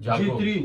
G3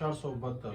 472।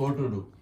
Core to Do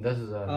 10,000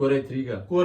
Core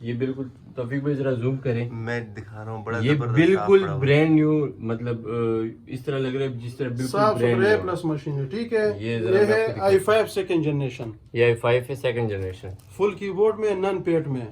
یہ بالکل توفیق بھائی ذرا زوم کریں, میں دکھا رہا ہوں, بڑا یہ زبردست بالکل صاف پڑا ہوا. برینڈ نیو, مطلب اس طرح لگ رہا ہے جس طرح بالکل صاف برینڈ ستھرا نیو. پلس مشین ہے, ٹھیک ہے. یہ یہ ہے i5 سیکنڈ جنریشن, یہ i5 ہے سیکنڈ جنریشن, فل کی بورڈ میں, نن پیٹ میں.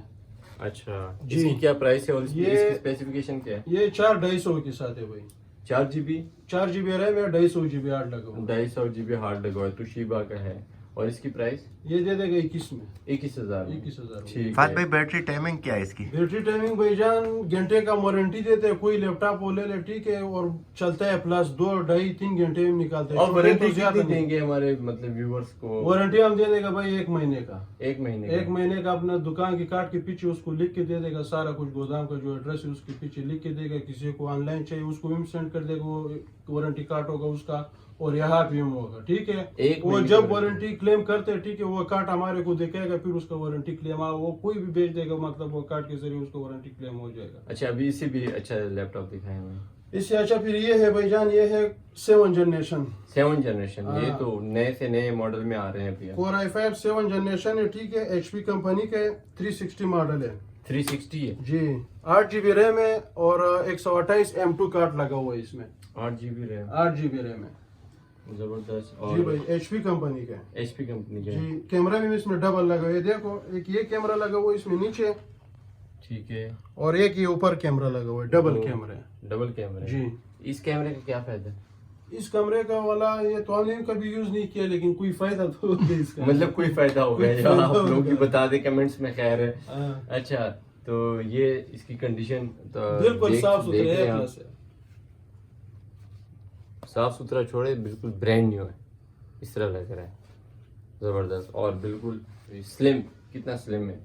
اچھا, اس جی. کی کیا پرائس ہے اور اس کی یہ اسپیسیفکیشن کیا ہے؟ یہ 4 250 کے ساتھ ہے بھائی. 4 GB 4 GB ریم ہے, 250 GB ہارڈ لگا ہوا. 250 GB ہارڈ لگا ہوا ہے, توشیبا کا ہے. اور اس کی پرائس یہ دے دے گا 21 میں. 21,000. 21,000. ٹھیک فہد ہے. بھائی بیٹری ٹائمنگ کیا ہے اس کی؟ بیٹری ٹائمنگ بھائی جان گھنٹے کا وارنٹی دیتے ہیں, کوئی لیپ ٹاپ وہ لے لے, ٹھیک ہے, اور چلتا ہے پلس 2 2.5 3 گھنٹے میں نکالتے ہیں. اور وارنٹی کتنی دیں گے ہمارے مطلب ویورز کو؟ وارنٹی ہم دے دے گا بھائی 1 مہینے کا. 1 مہینے 1 مہینے کا اپنا دکان کی کارڈ کے پیچھے اس کو لکھ کے دے دے گا, سارا کچھ گودام کا جو ایڈریس ہے اس کے پیچھے لکھ کے دے گا. کسی کو آن لائن چاہیے اس کو بھی سینڈ کر دے گا, وہ وارنٹی کارڈ ہوگا اس کا, اور یہاں بھی ہوگا, ٹھیک ہے. وہ جب وارنٹی کلیم کرتے ہیں, ٹھیک ہے, وہ کارڈ ہمارے کو دکھائے گا, پھر اس کا وارنٹی کلیم وہ کوئی بھی بیچ دے گا, مطلب وہ کارڈ کے ذریعے اس کا وارنٹی کلیم ہو جائے گا. اچھا, ابھی اس سے بھی اچھا لیپ ٹاپ دکھائیں ہمیں. اس سے اچھا پھر یہ ہے بھائی جان, یہ ہے 7 جنریشن. 7 جنریشن, یہ تو نئے سے نئے ماڈل میں آ رہے ہیں ابھی. Core i5 7 جنریشن ہے, ٹھیک ہے, HP کمپنی کا ہے, 360 ماڈل ہے. 360 ہے جی, 8 GB ریم ہے اور 128 M2 کارڈ لگا ہوا ہے اس میں. 8 GB ریم, 8 GB ریم ہے. زبردست. جی بھائی, HP کمپنی کا ہے. HP کمپنی کا. جی, کیمرہ بھی اس میں ڈبل لگا ہوا ہے, دیکھو ایک یہ کیمرہ لگا ہوا ہے اس میں نیچے, ٹھیک ہے, اور ایک یہ اوپر کیمرہ لگا ہوا ہے, ڈبل کیمرہ ہے. Double camera. جی, اس کیمرے کا کیا فائدہ ہے؟ اس کیمرے کا والا یہ تو ہم نے کبھی یوز نہیں کیا, لیکن کوئی فائدہ تو ہے اس کا. مطلب کوئی فائدہ ہوگا یا آپ لوگ بھی بتا دیں کمنٹس میں, خیر ہے. اچھا, تو یہ اس کی کنڈیشن بالکل صاف ستھرا ہے, صاف ستھرا چھوڑے, بالکل برینڈ نیو ہے, اس طرح لگ رہا ہے. زبردست, اور بالکل سلم, کتنا سلم ہے.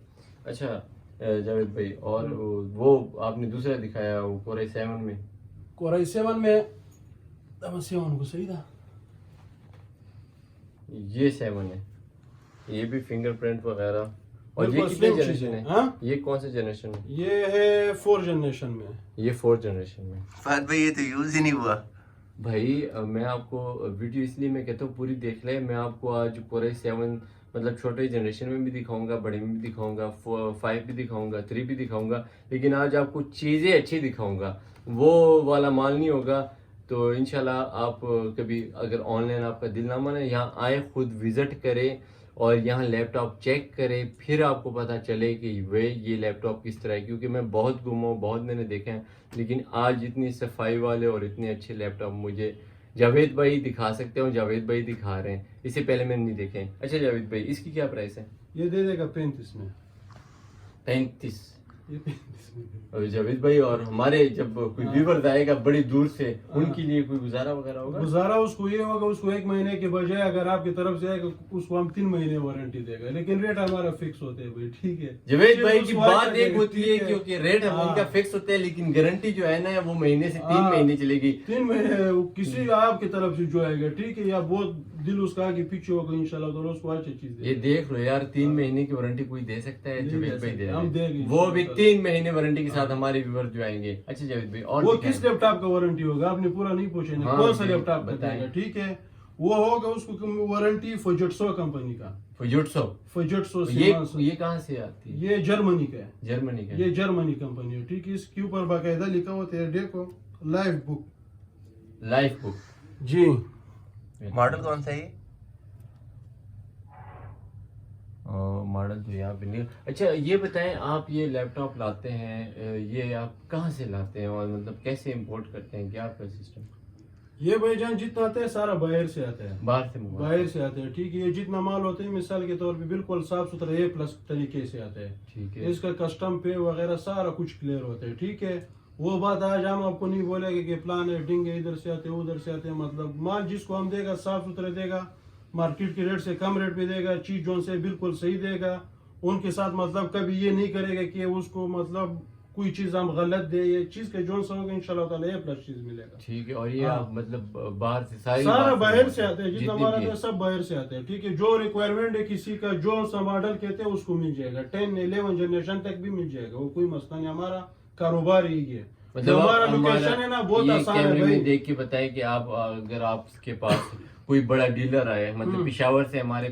اچھا جاوید بھائی, اور وہ آپ نے دوسرا دکھایا وہ Core i7 میں. Core i7 میں 7 کو صحیح تھا, یہ 7 ہے, یہ بھی فنگر پرنٹ وغیرہ. اور یہ بالکل کتنے slim جنریشن چیز ہے؟ ہاں, یہ کون سے جنریشن ہے؟ یہ ہے 4 جنریشن میں. یہ 4 جنریشن میں. فہد بھائی یہ تو یوز ہی نہیں ہوا. بھائی میں آپ کو ویڈیو اس لیے میں کہتا ہوں پوری دیکھ لیں. میں آپ کو آج Core i7 مطلب چھوٹے جنریشن میں بھی دکھاؤں گا, بڑے میں بھی دکھاؤں گا, 5 بھی دکھاؤں گا, 3 بھی دکھاؤں گا, لیکن آج آپ کو چیزیں اچھی دکھاؤں گا, وہ والا مال نہیں ہوگا. تو انشاءاللہ آپ کبھی اگر آن لائن آپ کا دل نہ مانے, یہاں آئے, خود وزٹ کرے اور یہاں لیپ ٹاپ چیک کرے, پھر آپ کو پتہ چلے کہ یہ لیپ ٹاپ کس طرح ہے. کیونکہ میں بہت گما ہوں, بہت میں نے دیکھے ہیں, لیکن آج اتنی صفائی والے اور اتنے اچھے لیپ ٹاپ مجھے جاوید بھائی دکھا سکتے ہوں. جاوید بھائی دکھا رہے ہیں, اس سے پہلے میں نے نہیں دیکھے. اچھا جاوید بھائی, اس کی کیا پرائس ہے؟ یہ دے دے گا 35 میں. 35. یہ 35 میں. اور جاوید بھائی, اور ہمارے جب کوئی ویورز آئے گا بڑی دور سے, ان کے لیے کوئی گزارا وغیرہ ہوگا؟ گزارا اس کو یہ ہوگا, اس کو 1 مہینے کے بجائے اگر آپ کی طرف سے آئے گا اس کو ہم 3 مہینے وارنٹی دے گا, لیکن ریٹ ہمارا فکس ہوتے ہیں بھائی, ٹھیک ہے. جاوید بھائی کی بات ایک ہوتی ہے کیونکہ ریٹ ان کا فکس ہوتا ہے, لیکن گارنٹی جو ہے نا وہ مہینے سے 3 مہینے چلے گی. 3 مہینے کسی آپ کی طرف سے جو آئے گا, ٹھیک ہے, یا بہت دل اس کا آگے پیچھے ہوگا, انشاءاللہ تعالیٰ اس کو اچھی چیز دے. یہ دیکھ لو یار, 3 مہینے کی وارنٹی کوئی دے سکتا ہے؟ جاوید بھائی دے ہم دیں گے, وہ بھی 3 مہینے وارنٹی کے ساتھ ہمارے ویور جو آئیں گے. اچھا جاوید بھائی, اور وہ کس لیپ ٹاپ کا وارنٹی ہوگا آپ نے پورا نہیں پوچھا, کون سا لیپ ٹاپ بتائے گا, ٹھیک ہے, وہ ہوگا اس کو وارنٹی فوجیٹسو کمپنی کا. فوجیٹسو یہ کہاں سے آتی ہے؟ یہ جرمنی کا ہے. جرمنی کا. یہ جرمنی کمپنی ہے, ٹھیک ہے. اس کے اوپر باقاعدہ لکھا ہوتا ہے, دیکھو, لائف بک. جی, ماڈل کون سا ہے یہ؟ ماڈل تو یہاں پہ نہیں. اچھا یہ بتائیں, آپ یہ لیپ ٹاپ لاتے ہیں, یہ آپ کہاں سے لاتے ہیں اور مطلب کیسے امپورٹ کرتے ہیں, کیا آپ کا سسٹم؟ یہ بھائی جان جتنا آتا ہے سارا باہر سے آتا ہے, باہر سے آتا ہے, ٹھیک ہے. یہ جتنا مال ہوتا ہے مثال کے طور پہ بالکل صاف ستھرا A+ طریقے سے آتا ہے, ٹھیک ہے. اس کا کسٹم پے وغیرہ سارا کچھ کلیئر ہوتا ہے, ٹھیک ہے. وہ بات آج ہم آپ کو نہیں بولے گا کہ پلان ہے, ڈنگ ہے, ادھر سے آتے ادھر سے آتے, مطلب مال جس کو ہم دے گا صاف ستھرا دے گا, مارکیٹ کے ریٹ سے کم ریٹ پہ دے گا, چیز جون سے بالکل صحیح دے گا. ان کے ساتھ مطلب کبھی یہ نہیں کرے گا کہ اس کو مطلب کوئی چیز ہم غلط دے, یہ چیز کے جون سا ہوگا انشاءاللہ تعالیٰ A+ چیز ملے گا, ٹھیک ہے. اور یہ آپ مطلب باہر سے سارا باہر سے آتے ہیں, جتنا ہمارا ہے سب باہر سے آتے ہیں, ٹھیک ہے. جو ریکوائرمنٹ ہے کسی کا, جو سا ماڈل کہتے ہیں اس کو مل جائے گا, 10 11 جنریشن تک بھی مل جائے گا, وہ کوئی مسئلہ نہیں. ہمارا کاروبار ہی ہے, مطلب ہمارا لوکیشن ہے نا بہت آسان ہے کیمرے میں بھائی. دیکھ کے بتائیں کہ آپ اگر آپ کے پاس کوئی بڑا ڈیلر آئے مطلب پشاور سے ہمارے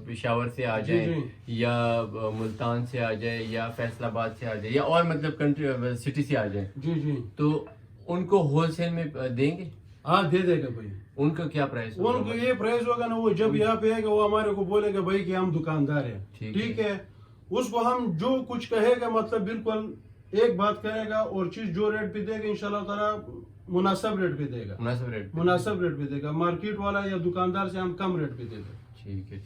پشاور سے آ جائے یا ملتان سے آ جائے یا فیصل آباد سے آ جائے یا اور مطلب کنٹری سٹی سے آ جائے جی جی تو ان کو ہول سیل میں دیں گے؟ ہاں دے دے گا بھائی. ان کا کیا پرائس ان کو یہ پرائز ہوگا نا وہ جب یہاں پہ ہے گا وہ ہمارے کو بولے گا بھائی کہ ہم دکاندار ہیں ٹھیک ہے. اس کو ہم جو کچھ کہے گا مطلب بالکل ایک بات کہے گا اور چیز جو ریٹ پہ دے گا انشاءاللہ تعالیٰ مناسب ریٹ پہ دے گا. مناسب ریٹ پہ دے گا. مارکیٹ والا یا دکاندار سے ہم کم ریٹ پہ دے گا. ٹھیک ہے.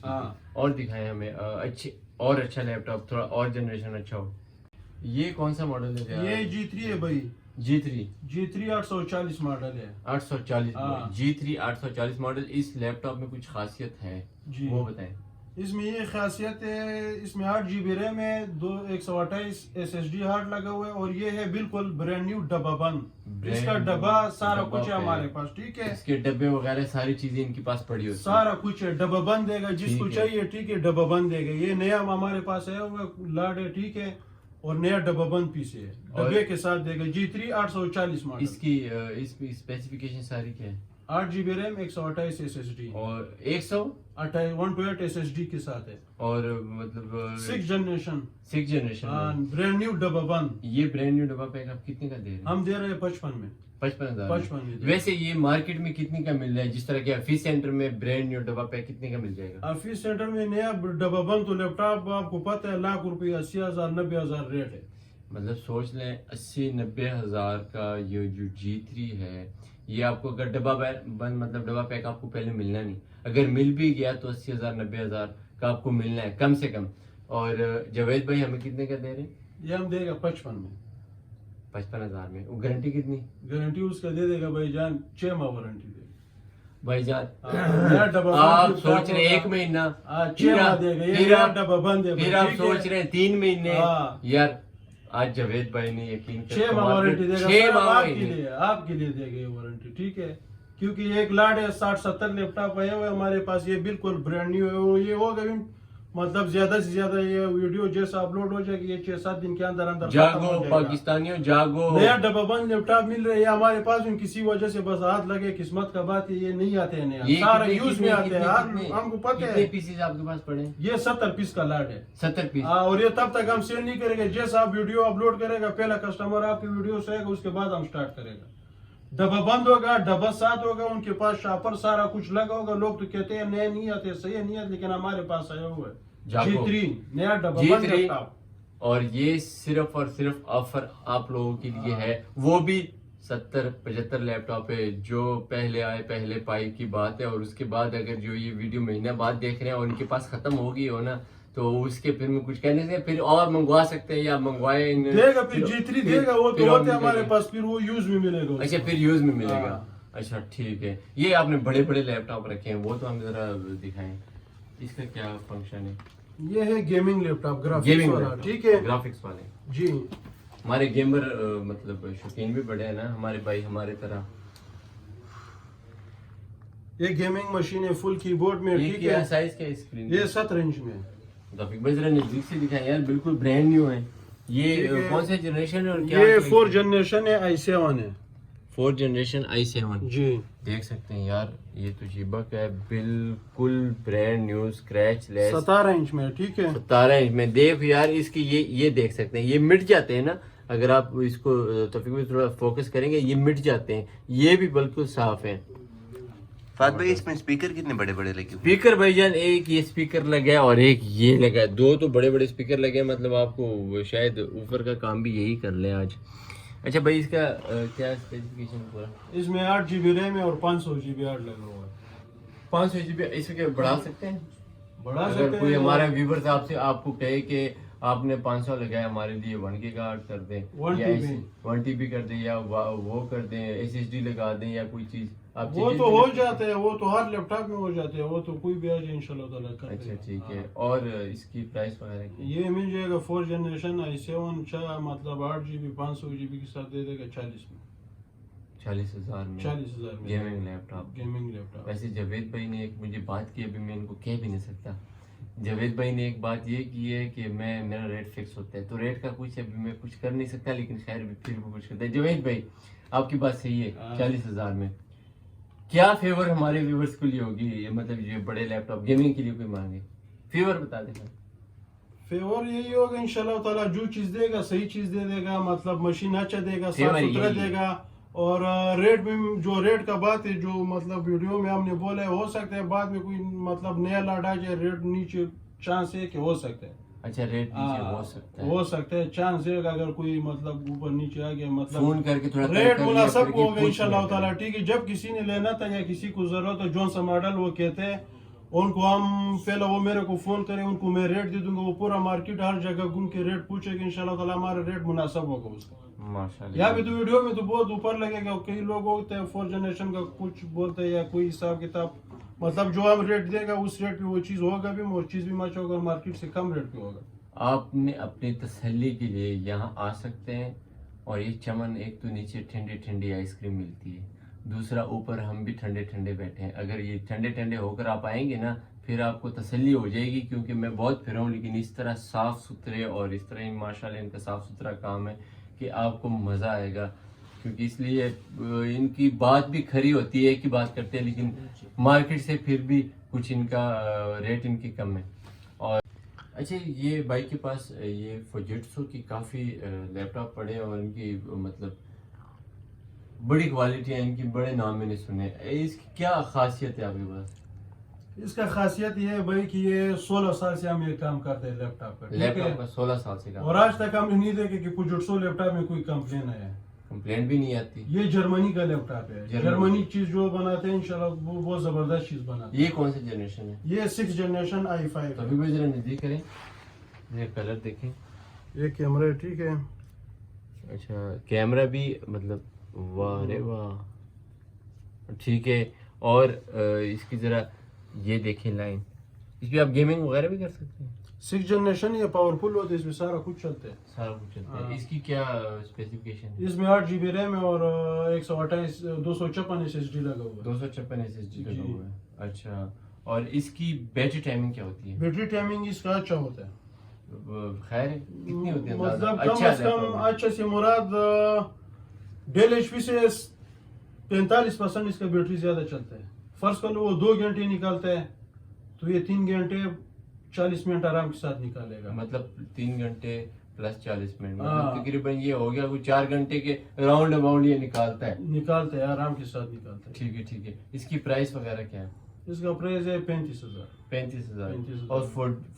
اور دکھائیں ہمیں اچھا لیپ ٹاپ تھوڑا اور جنریشن اچھا ہو. یہ کون سا ماڈل ہے؟ یہ G3 ہے بھائی. G3 840 ماڈل ہے. 840 G3 840 ماڈل. اس لیپ ٹاپ میں کچھ خاصیت ہے جی وہ بتائیں. اس میں یہ خاصیت ہے اس میں 8 GB ریم ہے 128 SSD ہارڈ لگا ہوا ہے اور یہ ہے بالکل برینڈ نیو ڈبہ بند. اس کا ڈبہ سارا کچھ ہے ہمارے پاس ٹھیک ہے. اس کے ڈبے وغیرہ ساری چیزیں ان کے پاس پڑی ہوتی ہیں. سارا کچھ ہے. ڈبہ بند دے گا جس کو چاہیے ٹھیک ہے. ڈبہ بند دے گا. یہ نیا ہمارے پاس ہے لاڈ ہے ٹھیک ہے اور نیا ڈبہ بند پیس ہے ڈبے کے ساتھ دے گا. G3 840 model. اس کی اسپیسیفکیشن ساری کیا ہے؟ 8 GB ریم 128 SSD اور 128 SSD کے ساتھ ہے. اور مطلب 6 جنریشن برینڈ نیو ڈبہ بند. یہ برینڈ نیو ڈبہ پیک آپ کتنے کا دے رہے ہیں؟ ہم دے رہے ہیں 55 میں. 55,000. ویسے یہ مارکیٹ میں کتنے کا مل رہا ہے؟ جس طرح کہ آفیس سینٹر میں برینڈ نیو ڈبہ پیک کتنے کا مل جائے گا؟ آفیس سینٹر میں نیا ڈبہ بند تو لیپ ٹاپ آپ کو پتہ ہے لاکھ روپے 80,000 90,000 ریٹ ہے. مطلب سوچ لیں 80-90 ہزار کا یہ جو G3 ہے یہ آپ کو اگر ڈبہ بند مطلب ڈبہ پیک آپ کو پہلے ملنا نہیں. اگر مل بھی گیا تو 80,000 90,000 کا آپ کو ملنا ہے کم سے کم. اور جاوید بھائی ہمیں کتنے کا دے رہے ہیں؟ یہ ہم دے گا 55 میں. 55,000 میں. وہ گارنٹی کتنی؟ گارنٹی اس کا دے دے گا بھائی جان 6 ماہ وارنٹی دے گا بھائی جان. آپ سوچ رہے 1 مہینہ پھر آپ سوچ رہے 3 مہینے. یار آج جاوید بھائی نے یقین 6 ماہ وارنٹی دے گا آپ کے لیے دے گا یہ وارنٹی ٹھیک ہے. کیونکہ ایک لاٹ ہے 60-70 لیپ ٹاپ آئے ہوئے ہمارے پاس. یہ بالکل برانڈ نیو ہے. یہ ہوگا مطلب زیادہ سے زیادہ یہ ویڈیو جیسا اپلوڈ ہو جائے گی یہ 6-7 دن کے اندر جاگو پاکستانیوں جاگو. نیا ڈبہ بند لیپ ٹاپ مل رہے ہیں ہمارے پاس. کسی وجہ سے بس ہاتھ لگے قسمت کا بات ہے یہ نہیں آتے ہیں نیا سارا یوز میں آتے ہیں. ہم کو پتہ ہے کتنے پیسز آپ کے پاس پڑے ہیں؟ یہ 70 پیس کا لاٹ ہے. 70 پیس. اور یہ تب تک ہم سیل نہیں کریں گے جیسا آپ ویڈیو اپلوڈ کرے گا پہلا کسٹمر آپ کی ویڈیو سے آئے گا اس کے بعد ہم سٹارٹ کرے گا. ڈبہ بند ہوگا ڈبہ ساتھ ہوگا ان کے پاس شاپر سارا کچھ لگا ہوگا. لوگ تو کہتے ہیں نئے نہیں آتے صحیح نہیں آتے لیکن ہمارے پاس آیا ہوا ہے G3 نیا ڈبہ بند لیپ ٹاپ. اور یہ صرف اور صرف آفر آپ لوگوں کے لیے ہے. وہ بھی 70-75 لیپ ٹاپ ہے جو پہلے آئے پہلے پائی کی بات ہے. اور اس کے بعد اگر جو یہ ویڈیو مہینہ بعد دیکھ رہے ہیں اور ان کے پاس ختم ہو گئی ہو نا تو اس کے پھر میں کچھ کہنے سے پھر اور منگوا سکتے ہیں یا منگوائیں دے گا. پھر G3 دے گا وہ تو ہوتے ہمارے پاس پھر وہ یوز میں ملے گا. اچھا پھر یوز میں ملے گا. اچھا ٹھیک ہے. یہ آپ نے بڑے بڑے لیپ ٹاپ رکھے ہیں وہ تو ہمیں ذرا دکھائیں. اس کا کیا فنکشن ہے؟ یہ ہے گیمنگ لیپ ٹاپ گرافکس والا ٹھیک ہے. گرافکس والے جی. ہمارے گیمر مطلب شوقین بھی بڑے ہیں نا ہمارے بھائی ہمارے طرح. یہ گیمنگ مشین ہے فل کی بورڈ میں ٹھیک ہے. سائز کیا ہے اسکرین؟ یہ 17 انچ میں. گرافک بھائی ذرا نزدیک سے دکھائیں یار بالکل برانڈ نیو ہے. یہ کون سے جنریشن ہے اور کیا؟ یہ 4 جنریشن ہے i7 ہے. 4 جنریشن i7 جی. دیکھ سکتے ہیں یار یہ تو شیبا کا ہے بالکل برانڈ نیو اسکریچ لیس. 17 انچ میں ٹھیک ہے. 17 انچ میں. دیکھ یار اس کی یہ دیکھ سکتے ہیں یہ مٹ جاتے ہیں نا اگر آپ اس کو توفیق بھی تھوڑا فوکس کریں گے یہ مٹ جاتے ہیں. یہ بھی بالکل صاف ہے. فہد بھائی اس میں اسپیکر کتنے بڑے بڑے لگے؟ اسپیکر بھائی جان ایک یہ اسپیکر لگا ہے اور ایک یہ لگا ہے. 2 تو بڑے بڑے اسپیکر لگے ہیں. مطلب آپ کو شاید اوپر کا کام بھی یہی کر لیں آج. اچھا بھائی اس کا کیا اسپیسیفکیشن پورا؟ اس میں 8 GB ریم ہے اور 500 GB ہارڈ لگا ہوا ہے. 500 GB. اس کو بڑھا سکتے ہیں؟ بڑھا اگر سکتے ہیں. کوئی ہمارا ویورز آپ کو کہے کہ آپ نے 500 لگایا ہمارے لیے 1 GB کر دیں 1 TB کر دیں یا وہ کر دیں SSD لگا دیں یا کوئی چیز آپ وہ تو ہو جاتے ہیں. وہ تو ہر لیپ ٹاپ میں ہو جاتے ہیں. وہ تو کوئی بھی آ جائے انشاءاللہ تعالیٰ کر دے. اچھا ٹھیک ہے. اور اس کی پرائس وغیرہ یہ مل جائے گا 4 جنریشن i7 مطلب 8 GB 500 GB کے ساتھ دے دے گا 40 میں. 40,000 میں 40,000 میں گیمنگ لیپ ٹاپ. گیمنگ لیپ ٹاپ. ویسے جاوید بھائی نے ایک مجھے بات کی ابھی میں ان کو کہہ بھی نہیں سکتا. جاوید بھائی نے ایک بات یہ کی ہے کہ میرا ریٹ فکس ہوتا ہے، تو ریٹ کا کچھ ابھی میں کچھ کر نہیں سکتا، لیکن خیر پھر بھی کچھ کرتا ہے۔ جاوید بھائی آپ کی بات صحیح ہے، 40,000 میں کیا فیور ہمارے ویورز کے لیے ہوگی؟ یہ مطلب یہ بڑے لیپ ٹاپ گیمنگ کے لیے کوئی مانگے، فیور بتا دیں۔ فیور یہی ہوگا انشاءاللہ تعالیٰ، جو چیز دے گا صحیح چیز دے دے گا، مطلب مشین اچھا دے گا، صاف ستھرا دے گا، اور ریٹ بھی جو ریٹ کا بات ہے جو مطلب ویڈیو میں ہم نے بولا ہے، ہو سکتا ہے بعد میں کوئی مطلب نیا لاٹ آ جائے، ریٹ نیچے چانس ہے کہ ہو سکتا ہے۔ اچھا ریٹ نیچے ہو سکتا ہے، ہو سکتا ہے، چانس ہے اگر کوئی مطلب اوپر نیچے آ گیا، مطلب فون کر کے تھوڑا ریٹ مناسب ہوگا انشاءاللہ تعالیٰ، ٹھیک ہے۔ جب کسی نے لینا تھا یا کسی کو ضرورت ہے جون سا ماڈل وہ کہتے ہیں، ان کو ہم پہلے وہ میرے کو فون کریں، ان کو میں ریٹ دے دوں گا، وہ پورا مارکیٹ ہر جگہ گھوم کے ریٹ پوچھے گا، انشاءاللہ تعالیٰ ہمارا ریٹ مناسب ہوگا اس کا۔ ماشاءاللہ یہاں پہ تو ویڈیو میں تو بہت اوپر لگے گا، کئی لوگ ہوتے ہیں 4 جنریشن کا کچھ بولتے ہیں یا کوئی حساب کتاب، مطلب جو ہم ریٹ دے گا اس ریٹ پہ وہ چیز ہوگا بھی، وہ چیز بھی مچ ہوگا، مارکیٹ سے کم ریٹ پہ ہوگا۔ آپ نے اپنی تسلی کے لیے یہاں آ سکتے ہیں، اور یہ چمن ایک تو نیچے ٹھنڈی ٹھنڈی آئس کریم ملتی ہے، دوسرا اوپر ہم بھی ٹھنڈے ٹھنڈے بیٹھے ہیں۔ اگر یہ ٹھنڈے ٹھنڈے ہو کر آپ آئیں گے نا، پھر آپ کو تسلی ہو جائے گی، کیونکہ میں بہت پھرا ہوں، لیکن اس طرح صاف ستھرے اور اس طرح ماشاءاللہ ان کا صاف ستھرا کام ہے کہ آپ کو مزہ آئے گا، کیونکہ اس لیے ان کی بات بھی کھری ہوتی ہے، ایک ہی بات کرتے ہیں، لیکن مارکیٹ سے پھر بھی کچھ ان کا ریٹ ان کی کم ہے۔ اور اچھا یہ بھائی کے پاس یہ فوجیٹسو کی کافی لیپ ٹاپ پڑے ہیں، اور ان کی مطلب بڑی کوالٹی ہے، ان کی بڑے نام میں نے سنے، اس کی کیا خاصیت ہے آپ کے پاس؟ اس کا خاصیت یہ ہے بھائی کہ یہ 16 سال سے ہم یہ کام کرتے ہیں لیپ ٹاپ پر، لیپ ٹاپ کا 16 سال سے کام، اور آج تک ہم نے نہیں دیکھے کہ فوجیٹسو لیپ ٹاپ میں کوئی کمپلین ہے، کمپلینٹ بھی نہیں آتی۔ یہ جرمنی کا لیپ ٹاپ ہے، جرمنی چیز جو بناتے ہیں انشاءاللہ وہ بہت زبردست چیز بناتے ہیں۔ یہ کون سی جنریشن ہے؟ یہ 6 جنریشن i5 تو ابھی بھی ذرا نزدیک کریں، یہ کلر دیکھیں، یہ کیمرہ ٹھیک ہے۔ اچھا کیمرہ بھی مطلب واہ رے واہ، ٹھیک ہے۔ اور اس کی ذرا یہ دیکھیں لائن، اس پہ آپ گیمنگ وغیرہ بھی کر سکتے ہیں۔ 6 جنریشن یہ پاورفل ہوتے ہیں، اس میں سارا کچھ چلتا ہے، سارا کچھ چلتا ہے۔ اس کی کیا اسپیسیفکیشن ہے؟ اس میں 8 GB ریم ہے اور 128 256 SSD لگا ہوا ہے، 256 SSD لگا ہوا ہے۔ اچھا، اور اس کی بیٹری ٹائمنگ کیا ہوتی ہے؟ بیٹری ٹائمنگ اس کا اچھا ہوتا ہے، خیر کتنی ہوتی ہے؟ مطلب کم از کم اچھا سے مراد ڈیل ایچ پی سے 45% اس کا بیٹری زیادہ چلتا ہے۔ فرض کر لو وہ 2 گھنٹے نکالتا ہے تو یہ 3 گھنٹے 40 منٹ آرام کے ساتھ نکالے گا، مطلب 3 گھنٹے پلس 40 منٹ، مطلب تقریباً یہ ہو گیا کوئی 4 گھنٹے کے راؤنڈ اباؤنڈ یہ نکالتا ہے، آرام کے ساتھ نکالتا ہے۔ ٹھیک ہے ٹھیک ہے۔ اس کی پرائس وغیرہ کیا ہے؟ اس کا پرائز ہے 35,000۔ 35,000۔ اور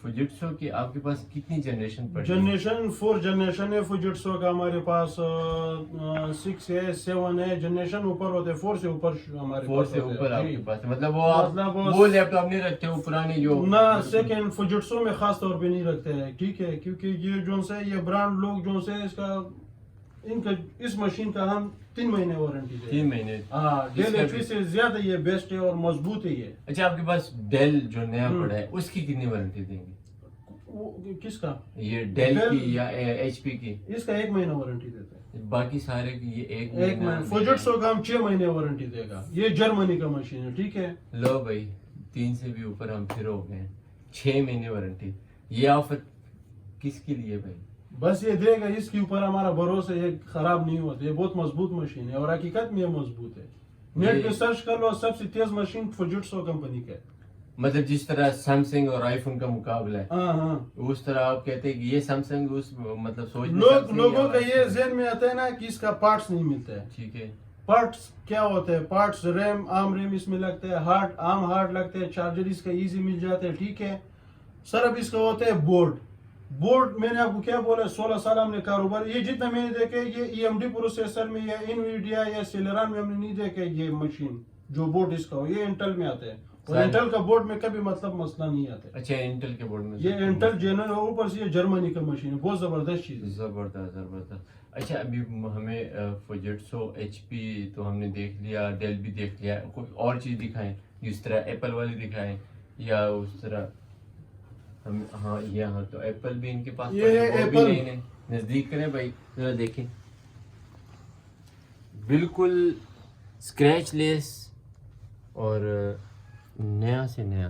فوجیٹسو کی آپ کے پاس کتنی جنریشن پڑی؟ جنریشن 4 جنریشن ہے فوجیٹسو کا، ہمارے پاس 6 ہے 7 ہے جنریشن، اوپر ہوتے 4 سے اوپر ہمارے 4 سے اوپر آپ کے پاس، مطلب وہ لیپ ٹاپ نہیں رکھتے وہ پرانے جو نہ سیکنڈ فوجیٹسو میں خاص طور پہ نہیں رکھتے ہیں، ٹھیک ہے، کیونکہ یہ جو سے یہ برانڈ لوگ جو سے اس کا ان کا اس مشین کا ہم 3 مہینے وارنٹی دیں، 3 مہینے۔ ہاں ڈیل ایچ پی سے زیادہ یہ بیسٹ ہے اور مضبوط ہے یہ۔ اچھا آپ کے پاس ڈیل جو نیا پڑا ہے اس کی کتنی وارنٹی دیں گے؟ کس کا؟ یہ ڈیل کی یا ایچ پی کی؟ اس کا 1 مہینہ وارنٹی دیتا ہے، باقی سارے کی یہ 1 مہینہ۔ فوجیٹسو کا ہم 6 مہینے وارنٹی دے گا، یہ جرمنی کا مشین ہے، ٹھیک ہے۔ لو بھائی 3 سے بھی اوپر ہم پھر ہو گئے، 6 مہینے وارنٹی، یہ آفر کس کے لیے بھائی؟ بس یہ دے گا، اس کے اوپر ہمارا بھروسہ، یہ خراب نہیں ہوتا، یہ بہت مضبوط مشین ہے اور حقیقت میں یہ مضبوط ہے۔ نیٹ پہ سرچ کر لو، سب سے تیز مشین فوجیٹسو کمپنی کا ہے، مطلب جس طرح سیمسنگ اور آئی فون کا مقابلہ ہے ہاں اس طرح آپ کہتے ہیں کہ یہ سیمسنگ اس مطلب سوچ لوگوں کا یہ ذہن میں آتا ہے نا کہ اس کا پارٹس نہیں ملتا ہے۔ ٹھیک ہے، پارٹس کیا ہوتا ہے؟ پارٹس ریم، عام ریم اس میں لگتا ہے، ہارڈ عام ہارڈ لگتا ہے، چارجر اس کا ایزی مل جاتا ہے، ٹھیک ہے۔ سر اب اس کا ہوتا ہے بورڈ میں نے آپ کو کیا بولا، 16 سال ہم نے کاروبار، یہ جتنا میں نے دیکھے یہ ای ایم ڈی پروسیسر میں یا انویڈیا یا سیلران میں ہم نے نہیں دیکھے یہ مشین جو بورڈ اس کا ہو، یہ انٹل میں آتا ہے، اور انٹل کا بورڈ میں کبھی مطلب مسئلہ نہیں آتا ہے۔ اچھا انٹل کے بورڈ میں یہ انٹل جنرل اوپر سے یہ جرمنی کا مشین ہے، بہت زبردست چیز ہے، زبردست۔ اچھا ابھی ہمیں فوجیٹسو ایچ پی تو ہم نے دیکھ لیا، ڈیل بھی دیکھ لیا، کوئی اور چیز دکھائیں جس طرح ایپل والی دکھائیں یا اس طرح ہم، ہاں یہاں تو ایپل بھی ان کے پاس یہ ہے ایپل، نزدیک کریں بھائی ذرا دیکھیں، بالکل اسکریچ لیس اور نیا سے نیا،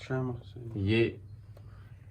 شامخ سي.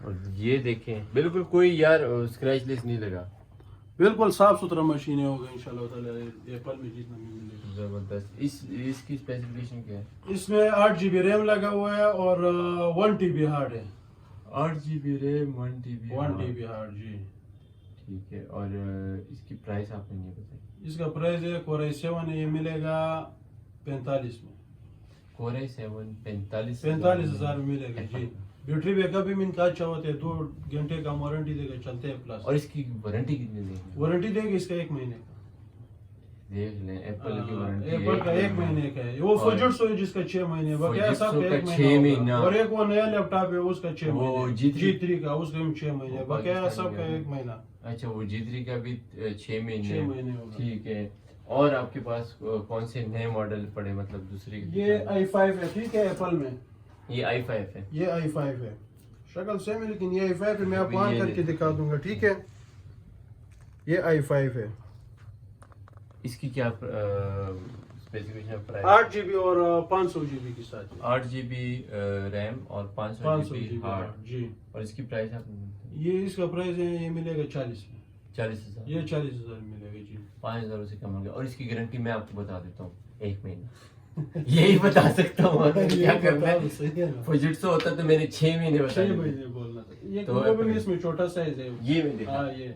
اور یہ دیکھیں بالکل کوئی یار اسکریچ لیس نہیں لگا. بالکل صاف ستھرا مشین ہوگا انشاءاللہ تعالی. ایپل میں جتنا بھی ملے گا زبردست. اس کی اسپیسیفکیشن کیا ہے؟ اس میں 8 GB ریم لگا ہوا ہے اور 1 TB ہارڈ ہے. 8 GB RAM 1 TB 1 TB hard جی. ٹھیک ہے. اور اس کی پرائس آپ نے نہیں بتائی. اس کا پرائز ہے Core i7 ہے، یہ ملے گا 45 میں. Core i7 45,000 میں ملے گا جی. بیٹری بیک اپ بھی من کا اچھا ہوتا ہے، 2 گھنٹے کا وارنٹی دے گا، چلتے ہیں پلس. اور اس کی وارنٹی کتنی دیں گے؟ وارنٹی دے گا اس کا 1 مہینے کا. دیکھ لیں ایپل کی وارنٹی ایپل کا 1 مہینے کا ہے. وہ فوجٹسو ہے جس کا 6 مہینے، باقی سب کا 1 6 مہینہ. مہینہ. اور ایک وہ نیا لیپ ٹاپ ہے اس کا 6 وہ مہینے. G3 کا اس کا بھی 6 مہینے، باقی سب کا 1 مہینہ. اچھا وہ G3 کا بھی 6 مہینے. 6 مہینے ہوگا. ٹھیک ہے. اور آپ کے پاس کون سے نئے ماڈل پڑے مطلب دوسرے؟ یہ i5 ہے ٹھیک ہے. ایپل میں یہ i5 ہے. یہ i5 ہے، شکل سیم ہے لیکن یہ i5 ہے. میں آپ کو آن کر کے دکھا دوں گا ٹھیک ہے. یہ i5 ہے. اس کی کیا اسپیسیفکیشن پرائس؟ 8 GB اور 500 GB کے ساتھ. 8 GB ریم اور 500 GB ہارڈ جی. اور اس کی پرائس آپ یہ اس کا پرائز ہے، یہ ملے گا 40 میں. 40,000. یہ 40,000 ملے گا جی. 5,000 سے کم ہوگا. اور اس کی گارنٹی میں آپ کو بتا دیتا ہوں 1 مہینہ. یہی بتا سکتا ہوں کیا کرنا ہے. فوجٹسو ہوتا تو میں نے 6 مہینے بتا 6 مہینے بولنا تھا. یہ تو گلوبل اس میں چھوٹا سائز ہے. یہ میں دیکھا. ہاں یہ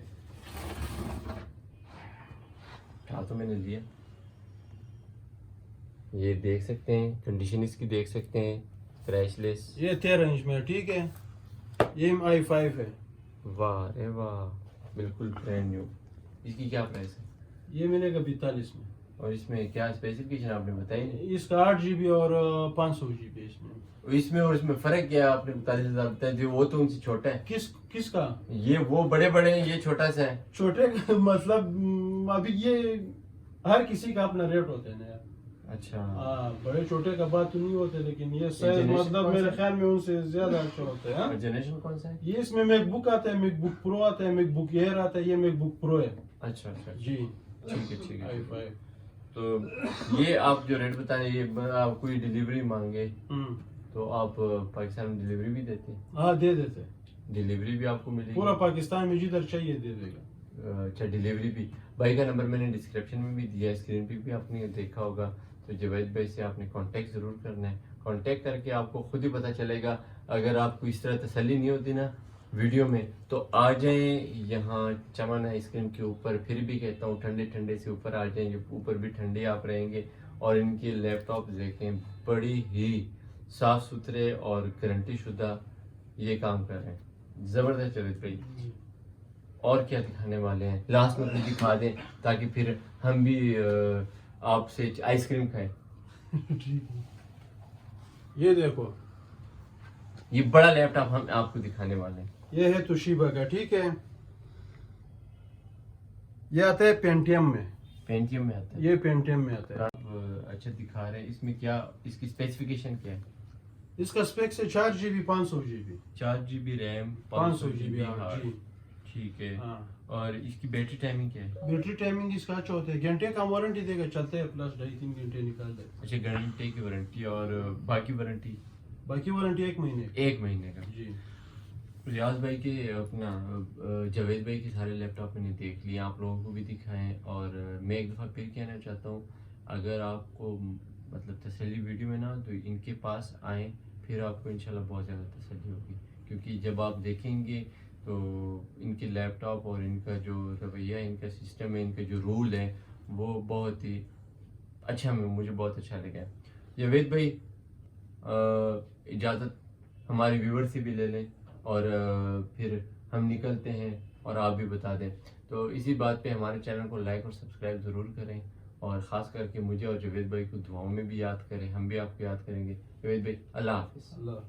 تو میں نے لیا. یہ دیکھ سکتے ہیں کنڈیشن اس کی، دیکھ سکتے ہیں کریش لیس. یہ 13 انچ میں ٹھیک ہے. یہ i5 ہے. واہ رے واہ بالکل برینڈ نیو. اس کی کیا پرائس ہے؟ یہ ملے گا 42 میں. اور اس میں کیا اسپیسیفکیشن آپ نے بتائی؟ اس کا 8 GB اور 500 GB اس میں. اس میں اور اس میں فرق کیا آپ نے 42,000 بتایا جو وہ تو ان سے چھوٹا ہے. کس کا؟ یہ وہ بڑے بڑے ہیں، یہ چھوٹا سا ہے. چھوٹے کا مطلب ابھی یہ ہر کسی کا اپنا ریٹ ہوتا ہے نا. اچھا ہاں بڑے چھوٹے کا بات تو نہیں ہوتے، لیکن یہ سائز مطلب میرے خیال میں ان سے زیادہ اچھا ہوتا ہے. اور جنریشن کون سا ہے؟ یہ اس میں میک بک آتا ہے، میک بک پرو آتا ہے، میک بک ایئر آتا ہے. یہ میک بک پرو ہے. اچھا اچھا جی ٹھیک ہے ٹھیک ہے. i5. تو یہ آپ جو ریٹ بتائیں، یہ آپ کوئی ڈیلیوری مانگے تو آپ پاکستان میں ڈیلیوری بھی دیتے ہیں؟ ہاں دے دیتے. ڈیلیوری بھی آپ کو ملے گی پورا پاکستان میں جدھر چاہیے دے دے گا. اچھا ڈیلیوری بھی. بھائی کا نمبر میں نے ڈسکرپشن میں بھی دیا ہے، اسکرین پہ بھی آپ نے دیکھا ہوگا. تو جاوید بھائی سے آپ نے کانٹیکٹ ضرور کرنا ہے. کانٹیکٹ کر کے آپ کو خود ہی پتہ چلے گا. اگر آپ کو اس طرح تسلی نہیں ہوتی نا ویڈیو میں تو آ جائیں یہاں چمن آئس کریم کے اوپر. پھر بھی کہتا ہوں ٹھنڈے ٹھنڈے سے اوپر آ جائیں، یہ اوپر بھی ٹھنڈے آپ رہیں گے. اور ان کے لیپ ٹاپ دیکھیں، بڑی ہی صاف ستھرے اور گارنٹی شدہ یہ کام کر رہے ہیں. زبردست جاوید بھائی. اور کیا دکھانے والے ہیں لاسٹ میں کچھ دکھا دیں تاکہ پھر ہم بھی آپ سے آئس کریم کھائیں. یہ دیکھو یہ بڑا لیپ ٹاپ ہم آپ کو دکھانے والے ہیں. یہ ہے توشیبا کا ٹھیک ہے. یہ آتا ہے پینٹیم میں. پینٹیم میں آتا ہے. یہ پینٹیم میں آتا ہے. آپ اچھا دکھا رہے ہیں. اس میں کیا اس کی اسپیسیفکیشن کیا ہے؟ اس کا اسپیکس ہے 4 GB 500 GB. 4 GB RAM 500 GB hard. ٹھیک ہے. اور اس کی بیٹری ٹائمنگ کیا ہے؟ بیٹری ٹائمنگ اس کا اچھا ہوتا ہے، گھنٹے کا وارنٹی دے گا، چلتے ہیں پلس 2.5-3 گھنٹے نکال دے. اچھا گھنٹے کی وارنٹی. اور باقی وارنٹی؟ باقی وارنٹی 1 مہینے. 1 مہینے کا. جی. ریاض بھائی کے اپنا جاوید بھائی کے سارے لیپ ٹاپ میں نے دیکھ لیے، آپ لوگوں کو بھی دکھائیں. اور میں ایک دفعہ پھر کہنا چاہتا ہوں اگر آپ کو مطلب تسلی ویڈیو میں نا تو ان کے پاس آئیں، پھر آپ کو انشاءاللہ بہت زیادہ تسلی ہوگی. کیونکہ جب آپ دیکھیں گے تو ان کے لیپ ٹاپ اور ان کا جو رویہ، ان کا سسٹم ہے، ان کا جو رول ہے وہ بہت ہی اچھا، مجھے بہت اچھا لگا. جاوید بھائی اجازت ہمارے ویور سے بھی لے لیں اور پھر ہم نکلتے ہیں اور آپ بھی بتا دیں. تو اسی بات پہ ہمارے چینل کو لائک اور سبسکرائب ضرور کریں اور خاص کر کے مجھے اور جاوید بھائی کو دعاؤں میں بھی یاد کریں. ہم بھی آپ کو یاد کریں گے. جاوید بھائی اللہ حافظ. اللہ